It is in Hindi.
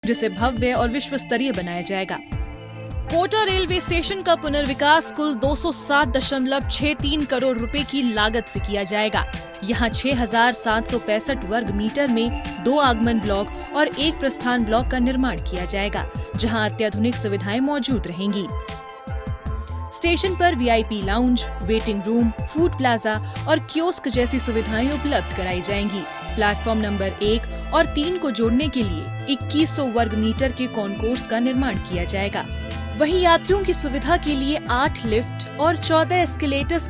जिसे भव्य और विश्व स्तरीय बनाया जाएगा। कोटा रेलवे स्टेशन का पुनर्विकास कुल 207.63 करोड़ रुपए की लागत से किया जाएगा। यहाँ 6,765 वर्ग मीटर में 2 आगमन ब्लॉक और 1 प्रस्थान ब्लॉक का निर्माण किया जाएगा, जहाँ अत्याधुनिक सुविधाएं मौजूद रहेंगी। स्टेशन पर VIP lounge, waiting room, food plaza और कियोस्क जैसी सुविधाएं उपलब्ध कराई जाएंगी। प्लेटफॉर्म नंबर 1 और 3 को जोड़ने के लिए 2100 वर्ग मीटर के कॉन्कोर्स का निर्माण किया जाएगा। वहीं यात्रियों की सुविधा के लिए 8 लिफ्ट और 14 एस्केलेटर्स